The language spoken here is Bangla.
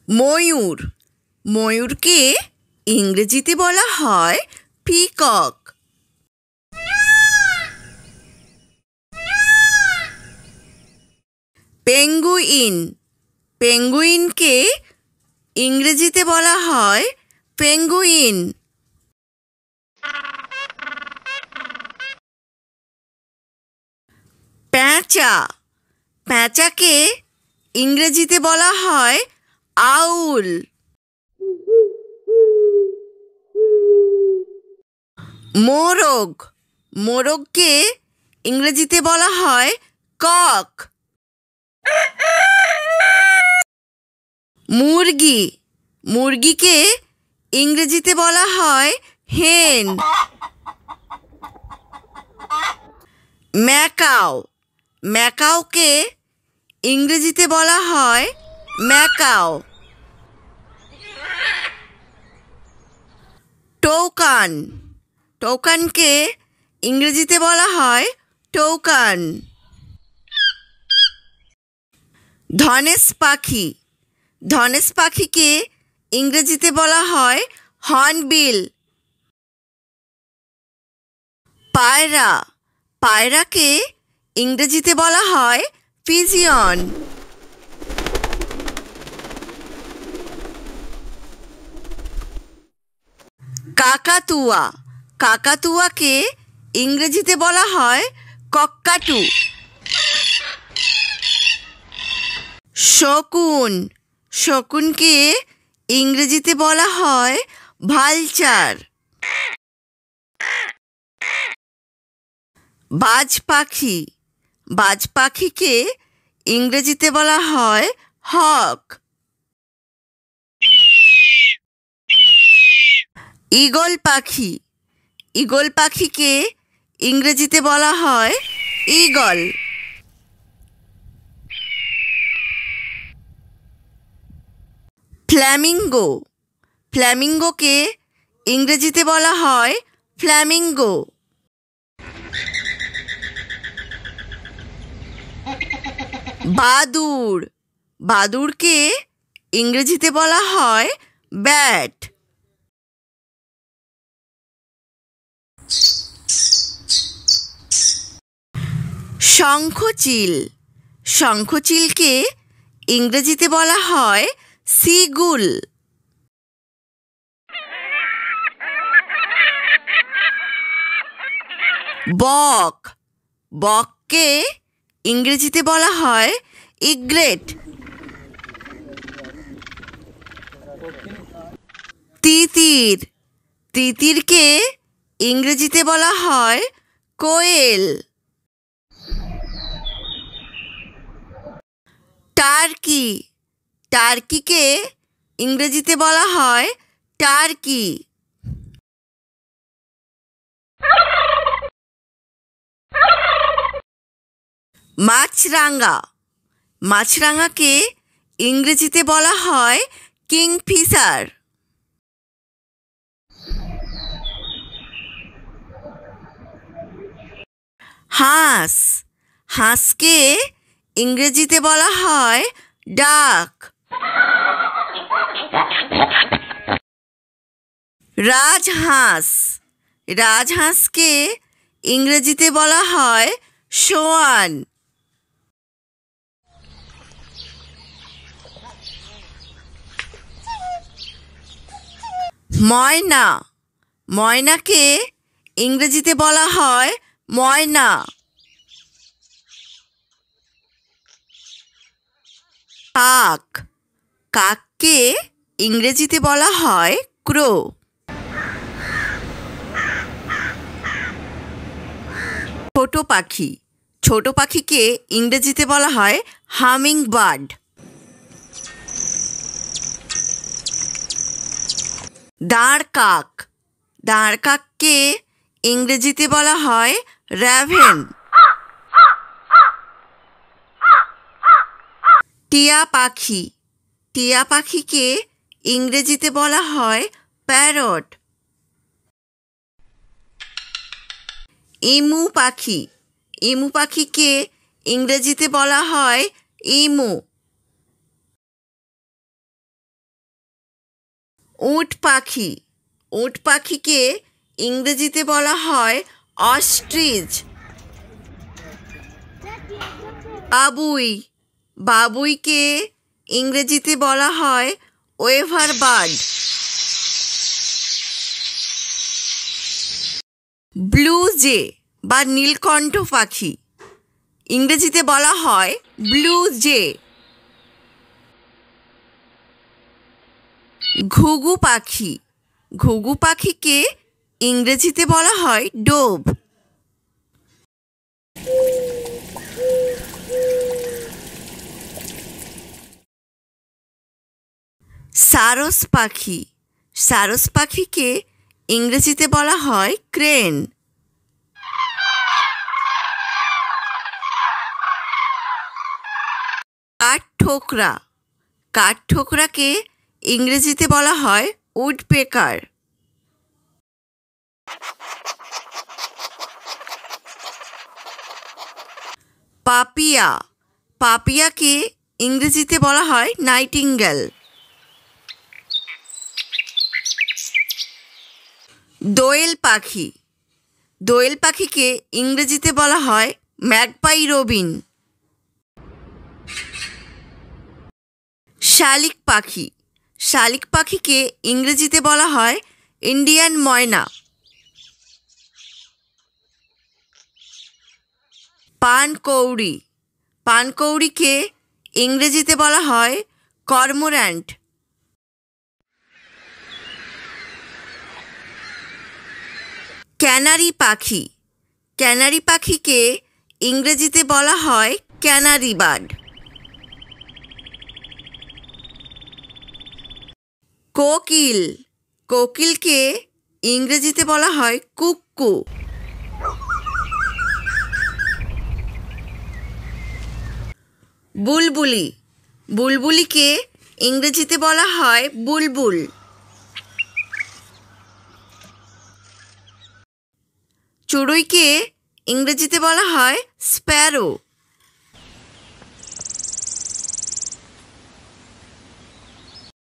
ময়ূর। ময়ূরকে ইংরেজিতে বলা হয় পিকক। পেঙ্গুইন। পেঙ্গুইনকে ইংরেজিতে বলা হয় পেঙ্গুইন। পেঁচা। পেঁচাকে ইংরেজিতে বলা হয় আউল। মোরগ। মোরগকে ইংরেজিতে বলা হয় কক। মুরগি। মুরগিকে ইংরেজিতে বলা হয় হেন। ম্যাকাও। ম্যাকাওকে ইংরেজিতে বলা হয় ম্যাকাও। টৌকান। টৌকানকে ইংরেজিতে বলা হয় টৌকান। ধনেশ পাখি। ধনেশ পাখিকে ইংরেজিতে বলা হয় হর্নবিল। পায়রা। পায়রাকে ইংরেজিতে বলা হয় পিজিয়ন। কাকাতুয়া। কাকাতুয়াকে ইংরেজিতে বলা হয় কক্কাটু। শকুন। শকুনকে ইংরেজিতে বলা হয় ভালচার। বাজ পাখি। বাজ পাখিকে ইংরেজিতে বলা হয় হক। ঈগল পাখি। ঈগল পাখিকে ইংরেজিতে বলা হয় ঈগল। ফ্ল্যামিঙ্গো। ফ্ল্যামিঙ্গোকে ইংরেজিতে বলা হয় ফ্ল্যামিঙ্গো। বাদুড়। বাদুড়কে ইংরেজিতে বলা হয় ব্যাট। শঙ্খচিল। শঙ্খচিলকে ইংরেজিতে বলা হয় সিগুল। বক। বককে ইংরেজিতে বলা হয় ইগ্রেট। তিতির। তিতিরকে ইংরেজিতে বলা হয় কোয়েল। টার্কি। টার্কিকে ইংরেজিতে বলা হয় টার্কি। মাছরাঙা। মাছরাঙাকে ইংরেজিতে বলা হয় কিংফিশার। হাঁস। হাঁসকে ইংরেজিতে বলা হয় ডাক। রাজহাঁস। রাজহাঁসকে ইংরেজিতে বলা হয় সোয়ান। ময়না। ময়নাকে ইংরেজিতে বলা হয় ময়না। কাক। কাককে ইংরেজিতে বলা হয় ক্রো। ছোট পাখি। ছোট পাখিকে ইংরেজিতে বলা হয় হামিং বার্ড। দাঁড় কাক। দাঁড় কাককে ইংরেজিতে বলা হয় র্যাভেন। টিয়া পাখি। টিয়া পাখিকে ইংরেজিতে বলা হয় প্যারট। ইমু পাখি। ইমু পাখিকে ইংরেজিতে বলা হয় ইমু। উট পাখি, উট পাখিকে ইংরেজিতে বলা হয় অস্ট্রিচ। বাবুই, বাবুইকে ইংরেজিতে বলা হয় ওয়েভার বার্ড। ব্লু জে বা নীলকণ্ঠ পাখি, ইংরেজিতে বলা হয় ব্লু জে। ঘুঘু পাখি, ঘুঘু পাখিকে ইংরেজিতে বলা হয় ডোভ। সারস পাখি, সারস পাখিকে ইংরেজিতে বলা হয় ক্রেন। কাঠঠোকরা, কাঠঠোকরাকে ইংরেজিতে বলা হয় উডপেকার। পাপিয়া, পাপিয়াকে ইংরেজিতে বলা হয় নাইটিঙ্গেল। দোয়েল পাখি, দোয়েল পাখিকে ইংরেজিতে বলা হয় ম্যাগপাই রবিন। শালিক পাখি, শালিক পাখিকে ইংরেজিতে বলা হয় ইন্ডিয়ান ময়না। পানকৌড়ি, পানকৌড়িকে ইংরেজিতে বলা হয় কর্মোর্যান্ট। ক্যানারি পাখি, ক্যানারি পাখিকে ইংরেজিতে বলা হয় ক্যানারি বার্ড। কোকিল, কোকিলকে ইংরেজিতে বলা হয় কুক্কু। বুলবুলি, বুলবুলিকে ইংরেজিতে বলা হয় বুলবুল। চড়ুইকে ইংরেজিতে বলা হয় স্প্যারো।